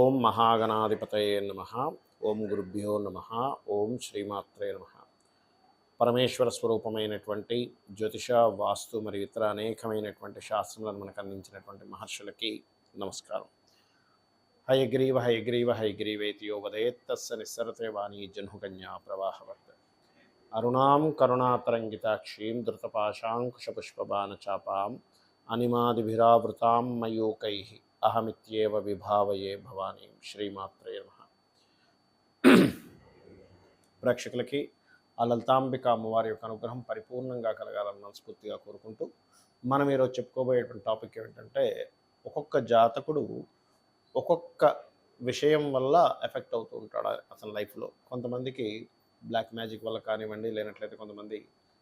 ఓం మహాగణాధిపతయే నమః. ఓం గురుభ్యో నమః. ఓం శ్రీమాత్రే నమః. పరమేశ్వర స్వరూపమైనటువంటి జ్యోతిష, వాస్తు మరియు ఇతర అనేకమైనటువంటి శాస్త్రములను మనకు అందించినటువంటి మహర్షులకి నమస్కారం. హయగ్రీవ హయగ్రీవ హయగ్రీవేతి యో వదేత్తస్స నిస్సరతే వాణీ జహ్నుకన్యా ప్రవాహవర్త అరుణాం కరుణాతరంగితాక్షీం ధృతపాశాంకుశపుష్పబాణచాపాం అనిమాదిభిరావృతాం మయూకైః అహమిత్యేవ విభావయే భవానీ. శ్రీమాత్రే నమః. ప్రేక్షకులకి ఆ లలితాంబిక అమ్మవారి యొక్క అనుగ్రహం పరిపూర్ణంగా కలగాలని మనస్ఫూర్తిగా కోరుకుంటూ మనం ఈరోజు చెప్పుకోబోయేటువంటి టాపిక్ ఏమిటంటే, ఒక్కొక్క జాతకుడు ఒక్కొక్క విషయం వల్ల ఎఫెక్ట్ అవుతూ ఉంటాడు అతని లైఫ్లో. కొంతమందికి బ్లాక్ మ్యాజిక్ వల్ల కానివ్వండి, లేనట్లయితే కొంతమంది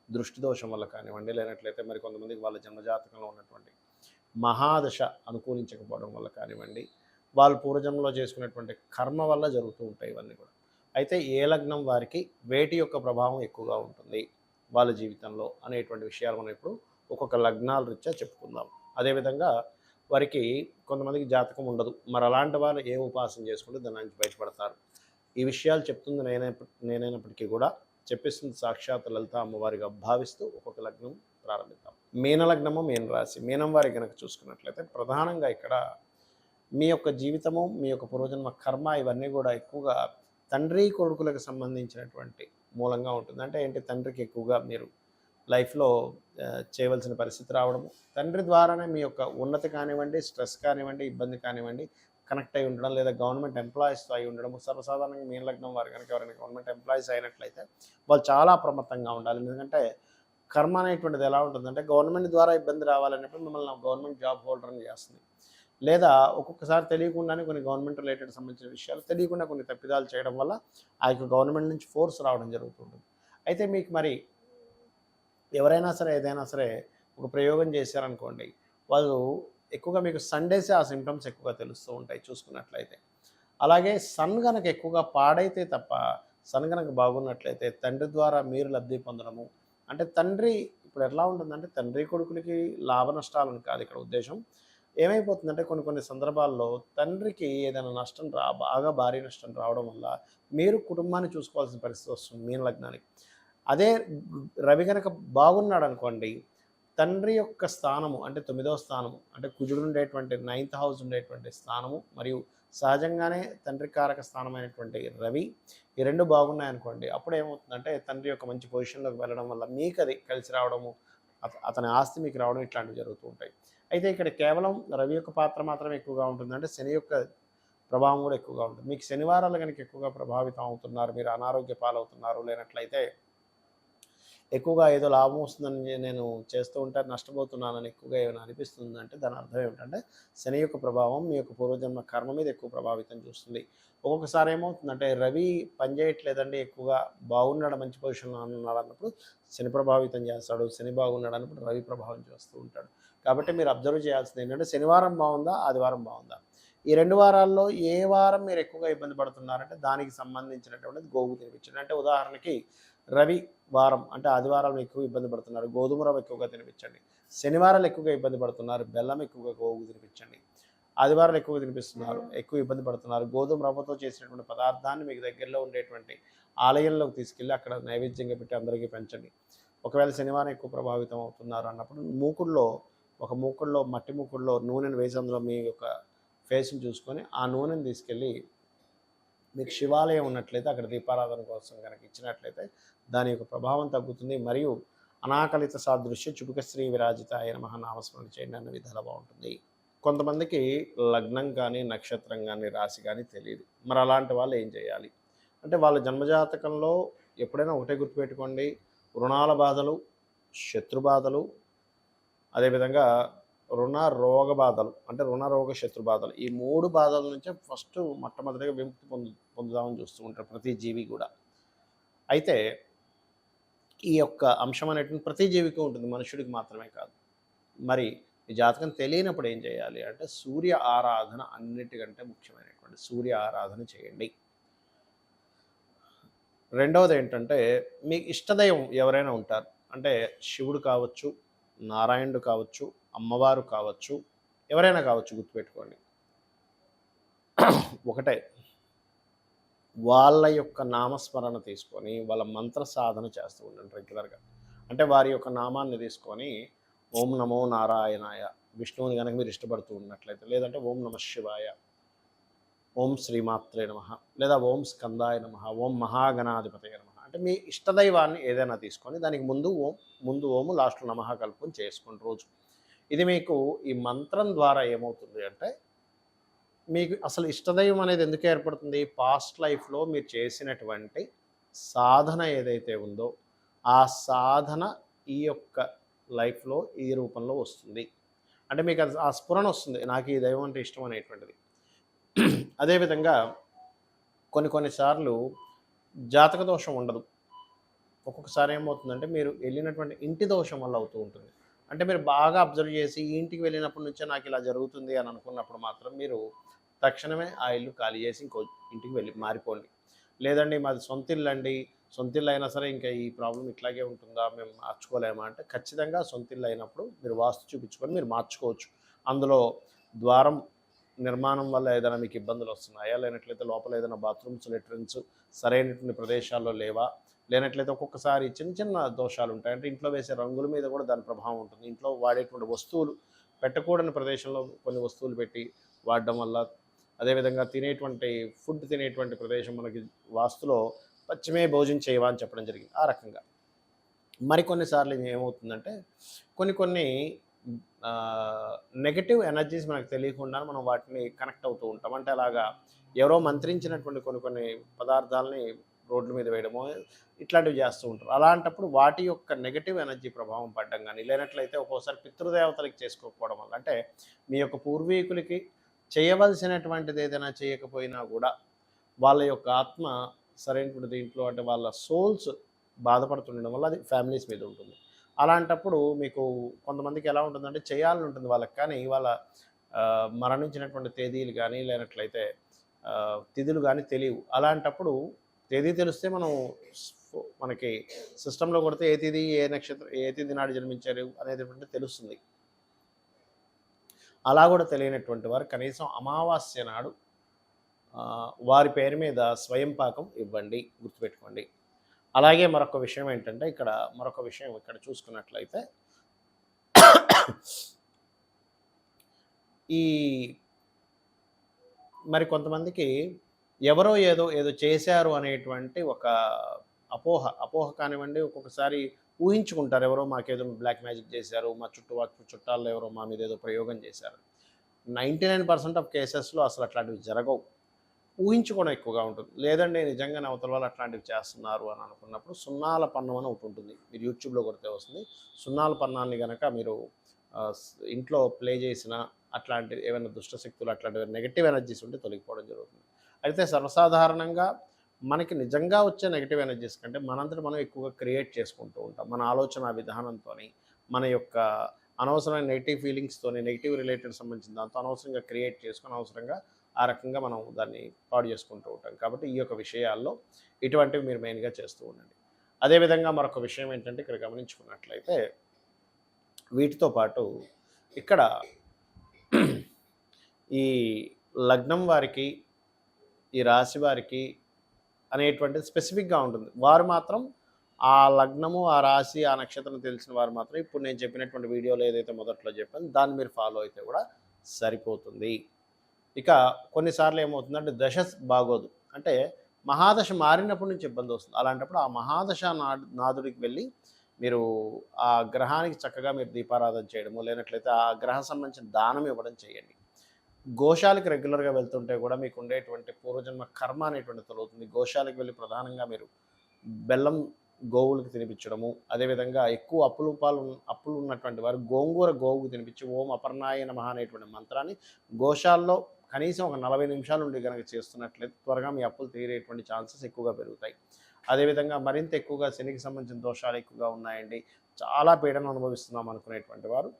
దృష్టి దోషం వల్ల కానివ్వండి, లేనట్లయితే మరి కొంతమందికి వాళ్ళ జన్మజాతకంలో ఉన్నటువంటి మహాదశ అనుకూలించకపోవడం వల్ల కానివ్వండి, వాళ్ళు పూర్వజన్మలో చేసుకునేటువంటి కర్మ వల్ల జరుగుతూ ఉంటాయి ఇవన్నీ కూడా. అయితే ఏ లగ్నం వారికి వేటి యొక్క ప్రభావం ఎక్కువగా ఉంటుంది వాళ్ళ జీవితంలో అనేటువంటి విషయాలు మనం ఇప్పుడు ఒక్కొక్క లగ్నాల రీత్యా చెప్పుకుందాం. అదేవిధంగా వారికి కొంతమందికి జాతకం ఉండదు, మరి అలాంటి వాళ్ళు ఏ ఉపాసన చేసుకుంటే దాని నుంచి బయటపడతారు. ఈ విషయాలు చెప్తుంది నేనైనప్పటికీ కూడా చెప్పిస్తుంది సాక్షాత్ లలిత అమ్మవారిగా భావిస్తూ ఒక్కొక్క లగ్నం ప్రారంభిద్దాం. మీనలగ్నము, మీనరాశి. మీనం వారి కనుక చూసుకున్నట్లయితే ప్రధానంగా ఇక్కడ మీ యొక్క జీవితము, మీ యొక్క పూర్వజన్మ కర్మ ఇవన్నీ కూడా ఎక్కువగా తండ్రి కొడుకులకు సంబంధించినటువంటి మూలంగా ఉంటుంది. అంటే ఏంటి, తండ్రికి ఎక్కువగా మీరు లైఫ్లో చేయవలసిన పరిస్థితి రావడము, తండ్రి ద్వారానే మీ యొక్క ఉన్నతి కానివ్వండి, స్ట్రెస్ కానివ్వండి, ఇబ్బంది కానివ్వండి కనెక్ట్ అయి ఉండడం, లేదా గవర్నమెంట్ ఎంప్లాయీస్తో అయి ఉండడం. సర్వసాధారణంగా మీన లగ్నం వారు కనుక ఎవరైనా గవర్నమెంట్ ఎంప్లాయీస్ అయినట్లయితే వాళ్ళు చాలా అప్రమత్తంగా ఉండాలి. ఎందుకంటే కర్మ అనేటువంటిది ఎలా ఉంటుందంటే, గవర్నమెంట్ ద్వారా ఇబ్బంది రావాలనేప్పుడు మిమ్మల్ని గవర్నమెంట్ జాబ్ హోల్డర్ని చేస్తుంది, లేదా ఒక్కొక్కసారి తెలియకుండానే కొన్ని గవర్నమెంట్ రిలేటెడ్ సంబంధించిన విషయాలు తెలియకుండా కొన్ని తప్పిదాలు చేయడం వల్ల ఆ యొక్క గవర్నమెంట్ నుంచి ఫోర్స్ రావడం జరుగుతుంటుంది. అయితే మీకు మరి ఎవరైనా సరే ఏదైనా సరే ఒక ప్రయోగం చేశారనుకోండి, వాళ్ళు ఎక్కువగా మీకు సండేసే ఆ సిమ్టమ్స్ ఎక్కువగా తెలుస్తూ ఉంటాయి చూసుకున్నట్లయితే. అలాగే సన్ కనుక ఎక్కువగా పాడైతే తప్ప, సన్ కనుక బాగున్నట్లయితే తండ్రి ద్వారా మీరు లబ్ధి పొందడము. అంటే తండ్రి ఇప్పుడు ఎట్లా ఉంటుందంటే, తండ్రి కొడుకులకి లాభ నష్టాలను కాదు ఇక్కడ ఉద్దేశం. ఏమైపోతుందంటే కొన్ని కొన్ని సందర్భాల్లో తండ్రికి ఏదైనా నష్టం బాగా భారీ నష్టం రావడం వల్ల మీరు కుటుంబాన్ని చూసుకోవాల్సిన పరిస్థితి వస్తుంది మీన లగ్నానికి. అదే రవి కనుక బాగున్నాడు అనుకోండి, తండ్రి యొక్క స్థానము అంటే 9వ స్థానము, అంటే కుజుడు ఉండేటువంటి 9th హౌస్ ఉండేటువంటి స్థానము, మరియు సహజంగానే తండ్రి కారక స్థానమైనటువంటి రవి, ఈ రెండు బాగున్నాయనుకోండి, అప్పుడు ఏమవుతుందంటే తండ్రి యొక్క మంచి పొజిషన్లోకి వెళ్ళడం వల్ల మీకు అది కలిసి రావడము, అతని ఆస్తి మీకు రావడం ఇట్లాంటివి జరుగుతూ ఉంటాయి. అయితే ఇక్కడ కేవలం రవి యొక్క పాత్ర మాత్రమే ఎక్కువగా ఉంటుంది, అంటే శని యొక్క ప్రభావం కూడా ఎక్కువగా ఉంటుంది. మీకు శనివారాలు కనుక ఎక్కువగా ప్రభావితం అవుతున్నారు, మీరు అనారోగ్య పాలవుతున్నారు, లేనట్లయితే ఎక్కువగా ఏదో లాభం వస్తుందని నేను చేస్తూ ఉంటే నష్టపోతున్నానని ఎక్కువగా ఏమైనా అనిపిస్తుందంటే దాని అర్థం ఏమిటంటే, శని యొక్క ప్రభావం మీ యొక్క పూర్వజన్మ కర్మ మీద ఎక్కువ ప్రభావితం చూస్తుంది. ఒక్కొక్కసారి ఏమవుతుందంటే, రవి పనిచేయట్లేదండి, ఎక్కువగా బాగున్నాడు, మంచి పొజిషన్లో ఉన్నాడు అన్నప్పుడు శని ప్రభావితం చేస్తాడు, శని బాగున్నాడు అన్నప్పుడు రవి ప్రభావం చేస్తూ ఉంటాడు. కాబట్టి మీరు అబ్జర్వ్ చేయాల్సింది ఏంటంటే, శనివారం బాగుందా, ఆదివారం బాగుందా, ఈ 2 వారాల్లో ఏ వారం మీరు ఎక్కువగా ఇబ్బంది పడుతున్నారంటే దానికి సంబంధించినటువంటిది గోగు తినిపించండి. అంటే ఉదాహరణకి రవి వారం అంటే ఆదివారం ఎక్కువ ఇబ్బంది పడుతున్నారు, గోధుమ రవ్వ ఎక్కువగా తినిపించండి. శనివారాలు ఎక్కువగా ఇబ్బంది పడుతున్నారు, బెల్లం ఎక్కువగా గోగు తినిపించండి. ఆదివారాలు ఎక్కువగా తినిపిస్తున్నారు, ఎక్కువ ఇబ్బంది పడుతున్నారు, గోధుమ రవ్వతో చేసినటువంటి పదార్థాన్ని మీకు దగ్గరలో ఉండేటువంటి ఆలయంలోకి తీసుకెళ్ళి అక్కడ నైవేద్యంగా పెట్టి అందరికీ పెంచండి. ఒకవేళ శనివారం ఎక్కువ ప్రభావితం అవుతున్నారు అన్నప్పుడు ఒక మూకుడులో మట్టి మూకుడులో నూనెను వేసి అందులో మీ యొక్క ఫేస్ని చూసుకొని ఆ నూనెను తీసుకెళ్ళి మీకు శివాలయం ఉన్నట్లయితే అక్కడ దీపారాధన కోసం కనుక ఇచ్చినట్లయితే దాని యొక్క ప్రభావం తగ్గుతుంది. మరియు అనాకలిత సాదృశ్య చుబుక శ్రీ విరాజిత అయిన మహానామస్మరణ చేయండి అన్న విధాలు బాగుంటుంది. కొంతమందికి లగ్నం కానీ, నక్షత్రం కానీ, రాశి కానీ తెలియదు. మరి అలాంటి వాళ్ళు ఏం చేయాలి అంటే, వాళ్ళ జన్మజాతకంలో ఎప్పుడైనా ఒకటే గుర్తుపెట్టుకోండి, రుణాల బాధలు, శత్రు బాధలు, అదేవిధంగా రోగ బాధలు, అంటే రుణ రోగ శత్రు బాధలు, ఈ 3 బాధల నుంచే ఫస్ట్ మొట్టమొదటిగా విముక్తి పొందుదామని చూస్తూ ఉంటారు ప్రతి జీవి కూడా. అయితే ఈ యొక్క అంశం అనేటువంటి ప్రతి జీవికి ఉంటుంది, మనుషుడికి మాత్రమే కాదు. మరి ఈ జాతకం తెలియనప్పుడు ఏం చేయాలి అంటే, సూర్య ఆరాధన అన్నిటికంటే ముఖ్యమైనటువంటి సూర్య ఆరాధన చేయండి. రెండవది ఏంటంటే, మీకు ఇష్టదైవం ఎవరైనా ఉంటారు, అంటే శివుడు కావచ్చు, నారాయణుడు కావచ్చు, అమ్మవారు కావచ్చు, ఎవరైనా కావచ్చు, గుర్తుపెట్టుకోండి. ఒకటే, వాళ్ళ యొక్క నామస్మరణ తీసుకొని వాళ్ళ మంత్ర సాధన చేస్తూ ఉండండి రెగ్యులర్గా. అంటే వారి యొక్క నామాన్ని తీసుకొని ఓం నమో నారాయణాయ, విష్ణువుని కనుక మీరు ఇష్టపడుతూ ఉన్నట్లయితే, లేదంటే ఓం నమ శివాయ, ఓం శ్రీమాత్రే నమ, లేదా ఓం స్కందాయ నమ, ఓం మహాగణాధిపతయ నమ, అంటే మీ ఇష్టదైవాన్ని ఏదైనా తీసుకొని దానికి ముందు ఓము లాస్ట్లో నమః కలుపుకొని చేసుకోండి రోజు. ఇది మీకు ఈ మంత్రం ద్వారా ఏమవుతుంది అంటే, మీకు అసలు ఇష్టదైవం అనేది ఎందుకు ఏర్పడుతుంది? పాస్ట్ లైఫ్లో మీరు చేసినటువంటి సాధన ఏదైతే ఉందో ఆ సాధన ఈ యొక్క లైఫ్లో ఈ రూపంలో వస్తుంది. అంటే మీకు అది ఆ స్ఫురణ వస్తుంది, నాకు ఈ దైవం అంటే ఇష్టం అనేటువంటిది. అదేవిధంగా కొన్నిసార్లు జాతక దోషం ఉండదు. ఒక్కొక్కసారి ఏమవుతుందంటే మీరు వెళ్ళినటువంటి ఇంటి దోషం వల్ల అవుతూ ఉంటుంది. అంటే మీరు బాగా అబ్జర్వ్ చేసి ఈ ఇంటికి వెళ్ళినప్పటి నుంచే నాకు ఇలా జరుగుతుంది అని అనుకున్నప్పుడు మాత్రం మీరు తక్షణమే ఆ ఇల్లు ఖాళీ చేసి ఇంకో ఇంటికి వెళ్ళి మారిపోండి. లేదండి మాది సొంత ఇల్లు అండి, సొంత ఇల్లు అయినా సరే ఇంకా ఈ ప్రాబ్లం ఇట్లాగే ఉంటుందా, మేము మార్చుకోలేమా అంటే, ఖచ్చితంగా సొంత ఇల్లు అయినప్పుడు మీరు వాస్తు చూపించుకొని మీరు మార్చుకోవచ్చు. అందులో ద్వారం నిర్మాణం వల్ల ఏదైనా మీకు ఇబ్బందులు వస్తున్నాయా, లేనట్లయితే లోపల ఏదైనా బాత్రూమ్స్ లెట్రిన్స్ సరైనటువంటి ప్రదేశాల్లో లేవా, లేనట్లయితే ఒక్కొక్కసారి చిన్న చిన్న దోషాలు ఉంటాయి. అంటే ఇంట్లో వేసే రంగుల మీద కూడా దాని ప్రభావం ఉంటుంది. ఇంట్లో వాడేటువంటి వస్తువులు పెట్టకూడని ప్రదేశంలో కొన్ని వస్తువులు పెట్టి వాడడం వల్ల, అదేవిధంగా ఫుడ్ తినేటువంటి ప్రదేశం మనకి వాస్తులో పశ్చిమే భోజనం చేయవా అని చెప్పడం జరిగింది. ఆ రకంగా మరికొన్నిసార్లు ఏమవుతుందంటే కొన్ని నెగటివ్ ఎనర్జీస్ మనకు తెలియకుండా మనం వాటిని కనెక్ట్ అవుతూ ఉంటాం. అంటే అలాగా ఎవరో మంత్రించినటువంటి కొన్ని పదార్థాలని రోడ్ల మీద వేయడమో ఇట్లాంటివి చేస్తూ ఉంటారు. అలాంటప్పుడు వాటి యొక్క నెగటివ్ ఎనర్జీ ప్రభావం పడడం కానీ, లేనట్లయితే ఒక్కోసారి పితృదేవతలకి చేసుకోకపోవడం వల్ల, అంటే మీ యొక్క పూర్వీకులకి చేయవలసినటువంటిది ఏదైనా చేయకపోయినా కూడా వాళ్ళ యొక్క ఆత్మ సరైనటువంటి దీంట్లో, అంటే వాళ్ళ సోల్స్ బాధపడుతుండడం వల్ల అది ఫ్యామిలీస్ మీద ఉంటుంది. అలాంటప్పుడు మీకు కొంతమందికి ఎలా ఉంటుందంటే చేయాలని ఉంటుంది వాళ్ళకి, కానీ వాళ్ళ మరణించినటువంటి తేదీలు కానీ లేనట్లయితే తిథులు కానీ తెలియవు. అలాంటప్పుడు తేదీ తెలిస్తే మనకి సిస్టంలో కొడితే ఏ తేదీ ఏ నక్షత్రం ఏ తేదీ నాడు జన్మించారు అనేది తెలుస్తుంది. అలా కూడా తెలియనటువంటి వారు కనీసం అమావాస్య నాడు వారి పేరు మీద స్వయం పాకం ఇవ్వండి, గుర్తుపెట్టుకోండి. అలాగే మరొక విషయం ఏంటంటే, ఇక్కడ చూసుకున్నట్లయితే ఈ మరి కొంతమందికి ఎవరో ఏదో చేశారు అనేటువంటి ఒక అపోహ కానివ్వండి, ఒక్కొక్కసారి ఊహించుకుంటారు, ఎవరో మాకేదో బ్లాక్ మ్యాజిక్ చేశారు, మా చుట్టాల్లో ఎవరో మా మీద ఏదో ప్రయోగం చేశారు. 99% ఆఫ్ కేసెస్లో అసలు అట్లాంటివి జరగవు. ఊహించుకోవడం ఎక్కువగా ఉంటుంది. లేదండి నిజంగానే అవతల వాళ్ళు అట్లాంటివి చేస్తున్నారు అని అనుకున్నప్పుడు సున్నాల పన్నం అని ఒకటి ఉంటుంది. మీరు యూట్యూబ్లో కొడితే వస్తుంది. సున్నాల పన్నాన్ని కనుక మీరు ఇంట్లో ప్లే చేసిన అట్లాంటివి ఏమైనా దుష్టశక్తులు అట్లాంటివి నెగిటివ్ ఎనర్జీస్ ఉంటే తొలగిపోవడం జరుగుతుంది. అయితే సర్వసాధారణంగా మనకి నిజంగా వచ్చే నెగిటివ్ ఎనర్జీస్ కంటే మనంతట మనం ఎక్కువగా క్రియేట్ చేసుకుంటూ ఉంటాం. మన ఆలోచన విధానంతో, మన యొక్క అనవసరమైన నెగిటివ్ ఫీలింగ్స్తో, నెగిటివ్ రిలేటెడ్ సంబంధించిన దాంతో అనవసరంగా క్రియేట్ చేసుకొని అనవసరంగా ఆ రకంగా మనం దాన్ని పాడు చేసుకుంటూ ఉంటాం. కాబట్టి ఈ యొక్క విషయాల్లో ఇటువంటివి మీరు మెయిన్గా చేస్తూ ఉండండి. అదేవిధంగా మరొక విషయం ఏంటంటే, ఇక్కడ గమనించుకున్నట్లయితే వీటితో పాటు ఇక్కడ ఈ లగ్నం వారికి, ఈ రాశి వారికి అనేటువంటిది స్పెసిఫిక్గా ఉంటుంది. వారు మాత్రం ఆ లగ్నము, ఆ రాశి, ఆ నక్షత్రం తెలిసిన వారు మాత్రం ఇప్పుడు నేను చెప్పినటువంటి వీడియోలో ఏదైతే మొదట్లో చెప్పాను దాన్ని మీరు ఫాలో అయితే కూడా సరిపోతుంది. ఇక కొన్నిసార్లు ఏమవుతుందంటే దశ బాగోదు, అంటే మహాదశ మారినప్పటి నుంచి ఇబ్బంది వస్తుంది. అలాంటప్పుడు ఆ మహాదశ నాదుడికి వెళ్ళి మీరు ఆ గ్రహానికి చక్కగా మీరు దీపారాధన చేయడము, లేనట్లయితే ఆ గ్రహం సంబంధించిన దానం ఇవ్వడం చేయండి. గోశాలకు రెగ్యులర్గా వెళ్తుంటే కూడా మీకు ఉండేటువంటి పూర్వజన్మ కర్మ అనేటువంటి తొలగుతుంది. గోశాలకు వెళ్ళి ప్రధానంగా మీరు బెల్లం గోవులకు తినిపించడము, అదేవిధంగా ఎక్కువ అప్పులు ఉన్నటువంటి వారు గోవుకు తినిపించి ఓం అపర్ణాయ నమః అనేటువంటి మంత్రాన్ని గోశాలలో కనీసం ఒక 40 నిమిషాలు ఉండి కనుక చేస్తున్నట్లయితే త్వరగా మీ అప్పులు తీరేటువంటి ఛాన్సెస్ ఎక్కువగా పెరుగుతాయి. అదేవిధంగా మరింత ఎక్కువగా శనికి సంబంధించిన దోషాలు ఎక్కువగా ఉన్నాయండి, చాలా పీడన అనుభవిస్తున్నాం అనుకునేటువంటి వారు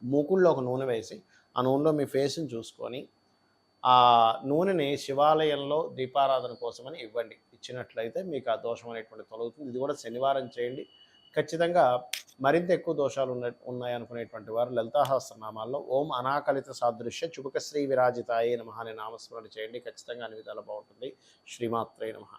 మూకుల్లో ఒక నూనె వేసి ఆ నూనెలో మీ ఫేస్ని చూసుకొని ఆ నూనెని శివాలయంలో దీపారాధన కోసమని ఇవ్వండి. ఇచ్చినట్లయితే మీకు ఆ దోషం అనేటువంటి తొలగుతుంది. ఇది కూడా శనివారం చేయండి. ఖచ్చితంగా మరింత ఎక్కువ దోషాలు ఉన్నాయనుకునేటువంటి వారు లలితాసహస్రనామాల్లో ఓం అనాకలిత సాదృశ్య చుబుక శ్రీ విరాజితాయే నమః అనే నామస్మరణ చేయండి. ఖచ్చితంగా అన్ని విధాలా బాగుంటుంది. శ్రీమాత్రే నమః.